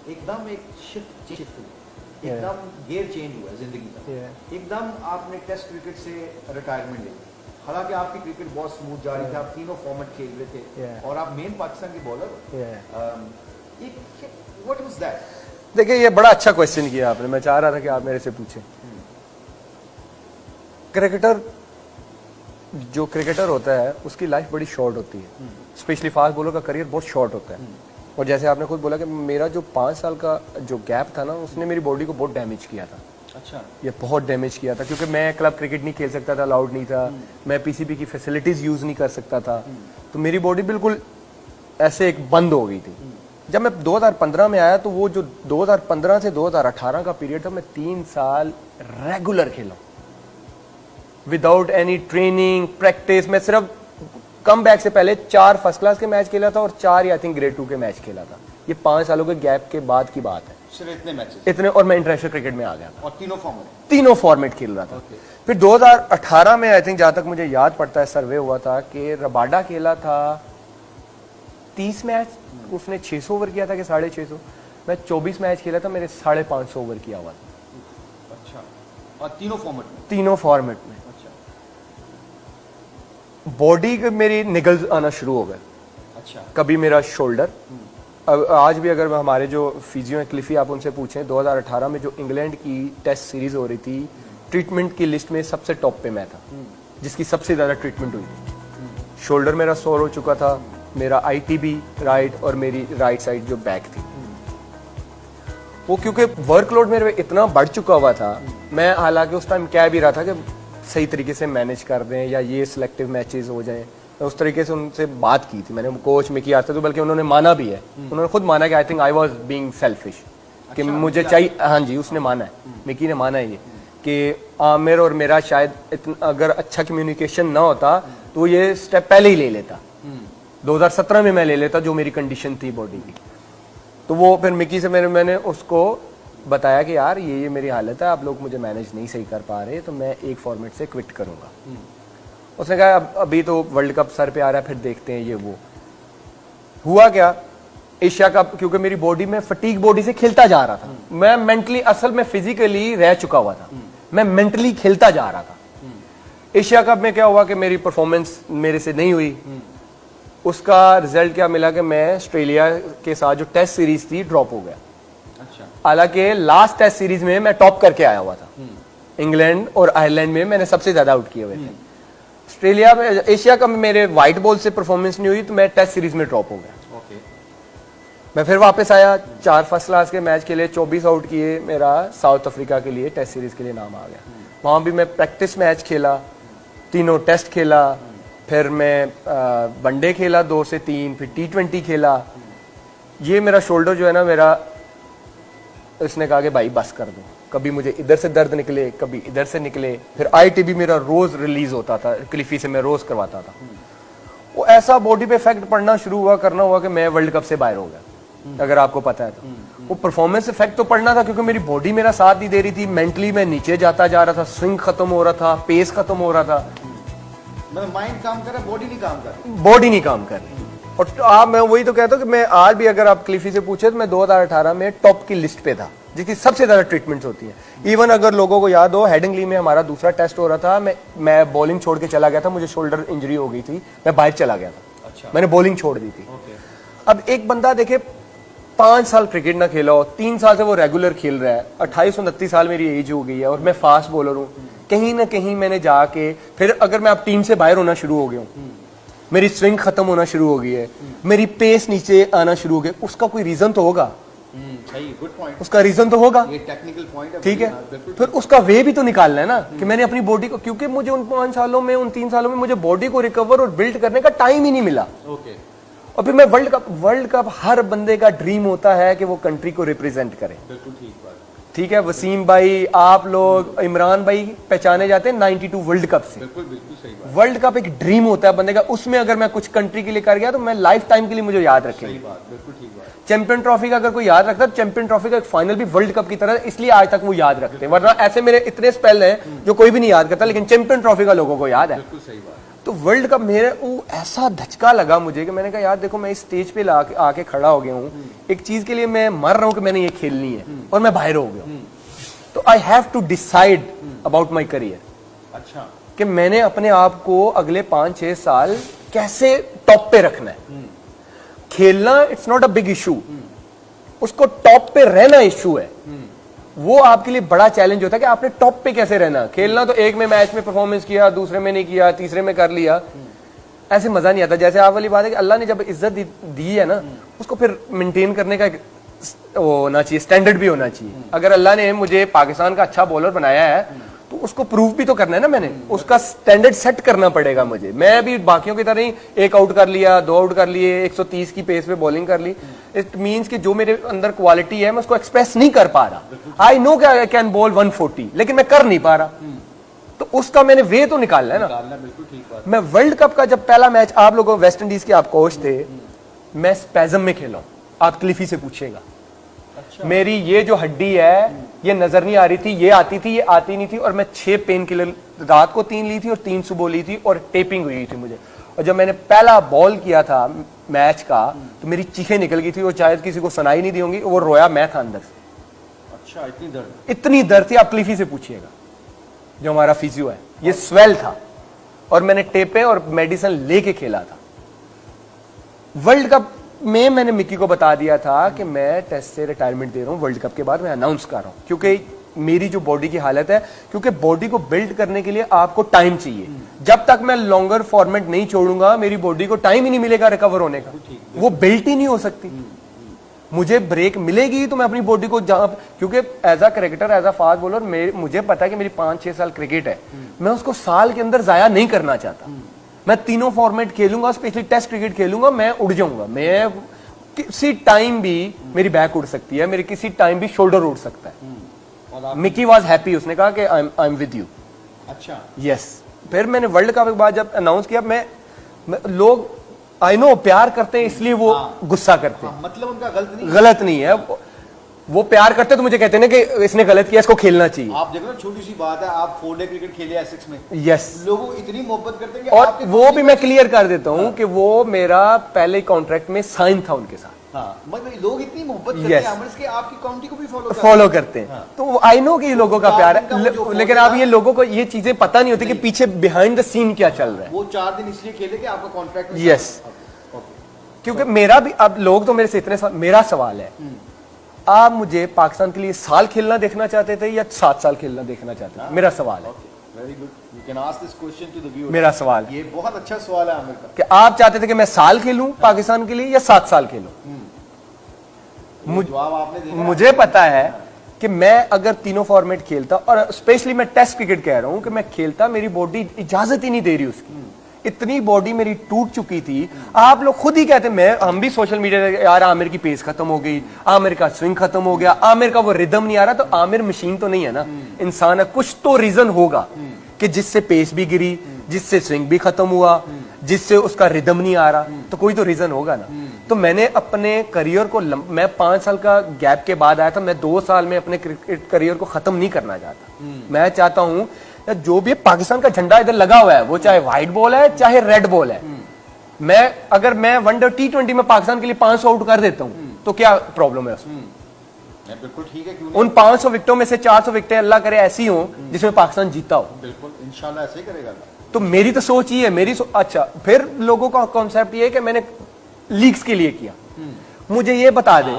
एकदम एक शिफ्ट हुई, एकदम गियर चेंज हुआ जिंदगी का, एकदम आपने टेस्ट क्रिकेट से रिटायरमेंट ली। हालांकि आपकी क्रिकेट बहुत स्मूथ जा रही थी, आप तीनों फॉर्मेट खेल रहे थे और आप मेन पाकिस्तान के बॉलर। What was that? देखिए ये बड़ा अच्छा क्वेश्चन किया आपने, मैं चाह रहा था कि आप मेरे से पूछें। क्रिकेटर जो क्रिकेटर होता है उसकी लाइफ बड़ी शॉर्ट होती है, स्पेशली फास्ट बॉलर का करियर बहुत शॉर्ट होता है। और जैसे आपने खुद बोला कि मेरा जो 5 साल का जो गैप था ना, उसने मेरी बॉडी को बहुत डैमेज किया था। अच्छा। ये बहुत डैमेज किया था क्योंकि मैं क्लब क्रिकेट नहीं खेल सकता था, अलाउड नहीं था, मैं पीसीबी की फैसिलिटीज यूज नहीं कर सकता था, तो मेरी बॉडी बिल्कुल ऐसे एक बंद हो गई थी। जब मैं 2015 में आया तो वो जो 2015 से 2018 का पीरियड था, मैं 3 साल रेगुलर खेला विदाउट एनी ट्रेनिंग प्रैक्टिस। मैं सिर्फ कम बैक से पहले 4 फर्स्ट क्लास के मैच खेला था और 4 या आई थिंक ग्रेड 2 के मैच खेला था। ये 5 सालों के गैप के बाद की बात है। सिर्फ इतने मैचेस? इतने, और मैं इंटरनेशनल क्रिकेट में आ गया था और तीनों फॉर्मेट खेल रहा था। फिर 2018 में आई थिंक जहां तक मुझे याद पड़ता है सर्वे हुआ था कि रबाडा खेला था 30 मैच, उसने 600 ओवर किया था कि 650। मैं 24 मैच खेला था, मेरे 550 ओवर किया हुआ था। अच्छा। और तीनों फॉर्मेट में अच्छा। बॉडी मेरी निगल्स आना शुरू हो गए। अच्छा। कभी मेरा शोल्डर, अब आज भी अगर हमारे जो फिजियो क्लिफी आप उनसे पूछें, 2018 में जो इंग्लैंड की टेस्ट सीरीज हो रही थी, ट्रीटमेंट की लिस्ट में सबसे टॉप पे मैं था, जिसकी सबसे ज्यादा ट्रीटमेंट हुई थी। शोल्डर मेरा सोर हो चुका था, मेरा आईटीबी राइट और मेरी राइट साइड जो बैक थी वो, क्योंकि वर्कलोड मेरे पे इतना बढ़ चुका हुआ था। मैं हालांकि उस टाइम कह भी रहा था कि सही तरीके से मैनेज कर दें या ये सिलेक्टिव मैचेस हो जाएं, मैं उस तरीके से उनसे बात की थी, मैंने कोच मिकी आस्ता तो, बल्कि उन्होंने माना भी है, उन्होंने खुद माना कि I think I was being selfish कि मुझे चाहिए। हाँ जी, उसने माना है, मिकी ने माना है ये कि आमिर और मेरा शायद इतना अगर अच्छा कम्युनिकेशन ना होता तो ये स्टेप पहले ही ले लेता। 2017 में मैं ले लेता जो मेरी कंडीशन थी बॉडी की। तो वो फिर मिकी से मैंने उसको बताया कि यार ये मेरी हालत है, आप लोग मुझे मैनेज नहीं सही कर पा रहे, तो मैं एक फॉर्मेट से क्विट करूंगा। उसने कहा अभी तो वर्ल्ड कप सर पे आ रहा है, फिर देखते हैं ये वो। हुआ क्या, एशिया कप, क्योंकि मेरी बॉडी में फटीग बॉडी से खेलता जा रहा था, मैं मेंटली, असल में फिजिकली रह चुका हुआ था, मैं मेंटली खेलता जा रहा था। एशिया कप में क्या हुआ कि मेरी परफॉर्मेंस मेरे से नहीं हुई। उसका रिजल्ट क्या मिला कि मैं ऑस्ट्रेलिया के साथ जो टेस्ट सीरीज थी ड्रॉप हो गया। अच्छा। हालांकि लास्ट टेस्ट सीरीज में मैं टॉप करके आया हुआ था, इंग्लैंड और आयरलैंड में मैंने सबसे ज्यादा आउट किए हुए थे। ऑस्ट्रेलिया में, एशिया कप में मेरे व्हाइट बॉल से परफॉर्मेंस नहीं हुई तो मैं टेस्ट सीरीज में ड्रॉप हो गया। ओके। मैं फिर वापस आया, 4 फर्स्ट क्लास के मैच खेले, 24 आउट किए, मेरा साउथ अफ्रीका के लिए टेस्ट सीरीज के लिए नाम आ गया। वहां भी मैं प्रैक्टिस मैच खेला, तीनों टेस्ट खेला, फिर मैं वनडे खेला 2 से 3, फिर T20 खेला। ये मेरा शोल्डर जो है ना मेरा, इसने कहा कि भाई बस कर दो, कभी मुझे इधर से दर्द निकले, कभी इधर से निकले। फिर आईटीबी मेरा रोज रिलीज होता था, क्लिफी से मैं रोज करवाता था। वो ऐसा बॉडी पे इफेक्ट पड़ना शुरू हुआ, करना हुआ कि मैं वर्ल्ड कप से बाहर हो गया, अगर आपको पता है तो। वो परफॉर्मेंस इफेक्ट तो पड़ना था क्योंकि मेरी बॉडी मेरा साथ नहीं दे रही थी, मेंटली मैं नीचे जाता जा रहा था, स्विंग खत्म हो रहा था, पेस खत्म हो रहा था। मतलब माइंड काम कर रहा, बॉडी नहीं काम कर रही। बॉडी नहीं काम कर रही। और मैं वही तो कहता हूँ कि मैं आज भी अगर आप क्लिफी से पूछे तो मैं 2018 में टॉप की लिस्ट पे था, जिसकी सबसे ज्यादा ट्रीटमेंट्स होती है। इवन अगर लोगों को याद हो, हेडिंगली में हमारा दूसरा टेस्ट हो रहा था, मैं बॉलिंग छोड़ के चला गया था, मुझे शोल्डर इंजरी हो गई थी, मैं बाहर चला गया था। अच्छा। मैंने बॉलिंग छोड़ दी थी। अब एक बंदा देखे 5 साल क्रिकेट ना खेला हो, 3 साल से वो रेगुलर खेल रहा है, 28-29 साल मेरी एज हो गई है और मैं फास्ट बॉलर हूँ। कहीं ना कहीं मैंने जाके फिर अगर मैं अब टीम से बाहर होना शुरू हो गया हूँ, मेरी स्विंग खत्म होना शुरू हो गई है, मेरी पेस नीचे आना शुरू हो गया, उसका कोई रीजन तो होगा। सही, गुड पॉइंट। उसका रीजन तो होगा, ये टेक्निकल पॉइंट है। ठीक है, फिर उसका वे भी तो निकालना है ना कि मैंने अपनी बॉडी को, क्योंकि मुझे उन 5 सालों में, उन 3 सालों में मुझे बॉडी को रिकवर और बिल्ड करने का टाइम ही नहीं मिला। ओके। और फिर मैं वर्ल्ड कप हर बंदे का ड्रीम होता है कि वो कंट्री को रिप्रेजेंट करे। बिल्कुल ठीक बात। ठीक है, वसीम भाई, आप लोग, इमरान भाई पहचाने जाते हैं 92 वर्ल्ड कप से। बिल्कुल बिल्कुल सही बात। वर्ल्ड कप एक ड्रीम होता है बंदे का, उसमें अगर मैं कुछ कंट्री के लिए कर गया तो मैं लाइफ टाइम के लिए मुझे याद रखेंगे। सही बात, बिल्कुल ठीक बात। चैंपियन ट्रॉफी का अगर कोई याद रखता है, चैंपियन ट्रॉफी का एक फाइनल भी वर्ल्ड कप की तरह, इसलिए आज तक वो याद रखते हैं। वरना ऐसे मेरे इतने स्पेल हैं जो कोई भी नहीं याद करता, लेकिन चैंपियन ट्रॉफी का लोगों को याद है। बिल्कुल सही बात। तो वर्ल्ड कप मेरे वो ऐसा धचका लगा मुझे कि मैंने कहा यार देखो मैं इस स्टेज पे आके खड़ा हो गया हूँ, एक चीज के लिए मैं मर रहा हूँ कि मैंने ये खेलनी है और मैं बाहर हो गया हूँ। तो I have to decide about my career. अच्छा, कि मैंने अपने आप को अगले 5-6 साल कैसे टॉप पे रखना है। खेलना it's not a big issue, उसको टॉप पे रहना इशू है। वो आपके लिए बड़ा चैलेंज होता है कि आपने टॉप पे कैसे रहना। खेलना तो एक में मैच में परफॉर्मेंस किया, दूसरे में नहीं किया, तीसरे में कर लिया, ऐसे मजा नहीं आता। जैसे आप वाली बात है कि अल्लाह ने जब इज्जत दी है ना, उसको फिर मेंटेन करने का एक वो होना चाहिए, स्टैंडर्ड भी होना चाहिए। अगर अल्लाह ने मुझे पाकिस्तान का अच्छा बॉलर बनाया है तो उसको प्रूव भी तो करना है ना, मैंने उसका स्टैंडर्ड सेट करना पड़ेगा मुझे। मैं भी बाकियों की तरह ही एक आउट कर लिया, 2 आउट कर लिए, 130 की पेस पे बॉलिंग कर ली। इट मींस कि जो मेरे अंदर क्वालिटी है मैं उसको एक्सप्रेस नहीं कर पा रहा। I know I can ball 140, लेकिन मैं कर नहीं पा रहा। तो उसका मैंने वे तो निकालना है ना। बिल्कुल ठीक बात। मैं वर्ल्ड कप का जब पहला मैच, आप लोगों वेस्ट इंडीज के आप कोच थे, मैं स्पैजम में खेला हूं, आप क्लिफी से पूछेगा। अच्छा। मेरी ये जो हड्डी है ये नजर नहीं आ रही थी, ये आती थी, ये आती नहीं थी, और मैं 6 पेन किलर रात को 3 ली थी और 3 सुबह ली थी, और टेपिंग हुई थी मुझे। और जब मैंने पहला बॉल किया था मैच का तो मेरी चीखें निकल गई थी, वो शायद किसी को सुनाई नहीं दी होंगी, वो रोया मैं था अंदर से। अच्छा, इतनी दर्द थी, आप क्लिफी से पूछिएगा जो हमारा फिजियो है। ये स्वेल था और मैंने टेपे और मेडिसिन लेके खेला था। वर्ल्ड कप में मैंने मिकी को बता दिया था कि मैं टेस्ट से रिटायरमेंट दे रहा हूं, वर्ल्ड कप के बाद मैं अनाउंस कर रहा हूं, क्योंकि मेरी जो बॉडी की हालत है, क्योंकि बॉडी को बिल्ड करने के लिए आपको टाइम चाहिए। जब तक मैं लॉन्गर फॉर्मेट नहीं छोड़ूंगा मेरी बॉडी को टाइम ही नहीं मिलेगा रिकवर होने का, वो बिल्ट ही नहीं हो सकती। मुझे ब्रेक मिलेगी तो मैं अपनी बॉडी को जहां, क्योंकि as a cricketer, as a fast bowler, मुझे पता है कि मेरी 5-6 साल क्रिकेट है, मैं उसको साल के अंदर जाया नहीं करना चाहता। मैं तीनों फॉर्मेट खेलूंगा, स्पेशली टेस्ट क्रिकेट खेलूंगा, मैं उड़ जाऊंगा। मैं किसी टाइम भी मेरी बैक उड़ सकती है, मेरे किसी टाइम भी शोल्डर उड़ सकता है। मिकी वाज हैप्पी, उसने कहा कि आई एम विद यू। अच्छा, यस। फिर मैंने वर्ल्ड कप के बाद जब अनाउंस किया, मैं लोग आई नो प्यार करते हैं इसलिए वो गुस्सा करते हैं, मतलब उनका गलत नहीं है। वो प्यार करते तो मुझे कहते हैं ना कि इसने गलत किया, इसको खेलना चाहिए। आप देखो ना, छोटी सी बात है, आप 4 डे क्रिकेट खेले एसेक्स में, यस, लोग इतनी मोहब्बत करते हैं। और वो भी मैं क्लियर कर देता हूं कि वो मेरा पहले कॉन्ट्रैक्ट में साइन था उनके साथ। मतलब लोग इतनी मोहब्बत करते हैं आमिर के, आपकी काउंटी को भी फॉलो करते हैं। तो आई नो कि ये लोगों का प्यार है, लेकिन अब ये लोगों को ये चीजें पता नहीं होती कि पीछे बिहाइंड द सीन क्या चल रहा है। वो 4 दिन इसलिए खेले कि आपका कॉन्ट्रैक्ट। यस, क्योंकि मेरा भी, अब लोग तो मेरे से इतने, मेरा सवाल है, आप मुझे पाकिस्तान के लिए साल खेलना देखना चाहते थे या 7 साल खेलना देखना चाहते थे? मेरा सवाल है। Very good, you can ask this question to the viewer. मेरा सवाल, ये बहुत अच्छा सवाल है आमिर का, कि आप चाहते थे कि मैं साल खेलूं पाकिस्तान के लिए या 7 साल खेलूं? जवाब आपने दिया। मुझे पता है कि मैं अगर तीनों फॉर्मेट खेलता, और स्पेशली मैं टेस्ट क्रिकेट कह रहा हूं कि मैं खेलता, मेरी बॉडी इजाजत ही नहीं दे रही उसकी। इतनी बॉडी मेरी टूट चुकी थी। आप लोग खुद ही कहते, हम भी सोशल मीडिया यार आमिर की पेस खत्म हो गई, आमिर का स्विंग खत्म हो गया, आमिर का वो रिदम नहीं आ रहा। तो आमिर मशीन तो नहीं है ना, इंसान है। कुछ तो रीजन होगा कि जिससे पेस भी गिरी, जिससे स्विंग भी खत्म हुआ, जिससे उसका रिदम नहीं आ रहा, तो कोई तो रीजन होगा ना। तो मैंने अपने करियर को, मैं 5 साल का गैप के बाद आया था, मैं 2 साल में अपने क्रिकेट करियर को खत्म नहीं करना चाहता। मैं चाहता हूं जो भी पाकिस्तान का झंडा इधर लगा हुआ है, वो चाहे व्हाइट बॉल है चाहे रेड बॉल है, अगर मैं वनडे T20 में पाकिस्तान के लिए 500 आउट कर देता हूं तो क्या प्रॉब्लम है उसमें? बिल्कुल ठीक है, क्यों उन 500 विकेटों में से 400 विकेटें अल्लाह करे ऐसी हो जिसमें पाकिस्तान जीता हो। बिल्कुल, इंशाल्लाह ऐसे ही करेगा। तो मेरी तो सोच ही है, अच्छा, फिर लोगों का कॉन्सेप्ट ये है कि मैंने लीग्स के लिए किया। मुझे ये बता दे,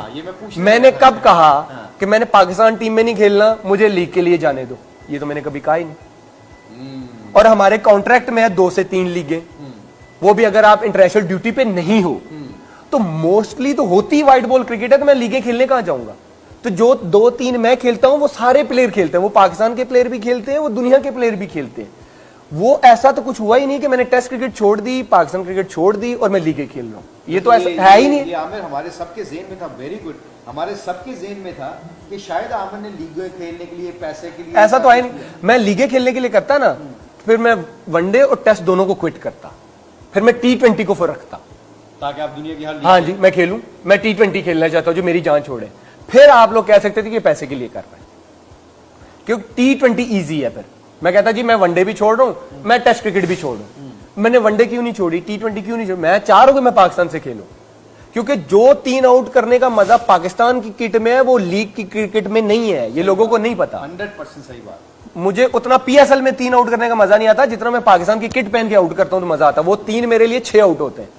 मैंने कब कहा कि मैंने पाकिस्तान टीम में नहीं खेलना, मुझे लीग के लिए जाने दो? ये तो मैंने कभी कहा ही नहीं। और हमारे कॉन्ट्रैक्ट में है 2 से 3 लीगें, वो भी अगर आप इंटरनेशनल ड्यूटी पे नहीं हो। तो मोस्टली तो होती व्हाइट बॉल क्रिकेट है, तो मैं लीगें खेलने कहां जाऊंगा? तो जो 2-3 मैं खेलता हूं वो सारे प्लेयर खेलते हैं, वो पाकिस्तान के प्लेयर भी खेलते हैं, वो दुनिया के प्लेयर भी खेलते हैं। वो ऐसा तो कुछ हुआ ही नहीं कि मैंने टेस्ट क्रिकेट छोड़ दी, पाकिस्तान क्रिकेट छोड़ दी और मैं लीगें खेल रहा हूं। ये तो ऐसा है ही नहीं। आमिर हमारे सबके ज़हन में था, वेरी गुड, हमारे सबके ज़हन में था कि शायद आमिर ने लीगें खेलने के लिए, पैसे के लिए, ऐसा तो है नहीं। मैं लीगें खेलने के लिए करता ना, फिर मैं वनडे और टेस्ट दोनों को क्विट करता, फिर मैं T20 को फिर रखता, ताकि आप दुनिया की हर, हाँ जी, मैं खेलूं, मैं T20 खेलना चाहता हूं जो मेरी जान छोड़े। फिर आप लोग कह सकते थे कि पैसे के लिए कर रहे हैं, क्योंकि T20 ईजी है। फिर मैं कहता जी मैं वनडे भी छोड़ रहा हूं, मैं टेस्ट क्रिकेट भी छोड़ रहा हूं। मैंने वनडे क्यों नहीं छोड़ी, T20 क्यों नहीं छोड़ी, मैं चाह रहा हूं कि मैं पाकिस्तान से खेलूं, क्योंकि जो 3 आउट करने का मजा पाकिस्तान की किट में है वो लीग की क्रिकेट में नहीं है, ये लोगों को नहीं पता। 100% सही बात। मुझे उतना PSL में 3 आउट करने का मजा नहीं आता जितना मैं पाकिस्तान की किट पहन के आउट करता हूं तो मजा आता। वो 3 मेरे लिए 6 आउट होते हैं।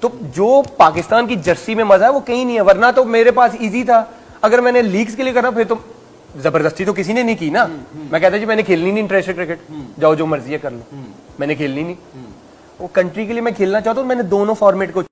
तो जो पाकिस्तान की जर्सी में मजा है वो कहीं नहीं है, वरना तो मेरे पास इजी था। अगर मैंने लीग्स के लिए करना फिर तो जबरदस्ती तो किसी ने नहीं की ना। मैं कहता जी मैंने खेलनी नहीं इंटरनेशनल क्रिकेट, जाओ जो मर्जी है कर लो, मैंने खेलनी नहीं। वो कंट्री के लिए मैं खेलना चाहता हूं, मैंने दोनों फॉर्मेट को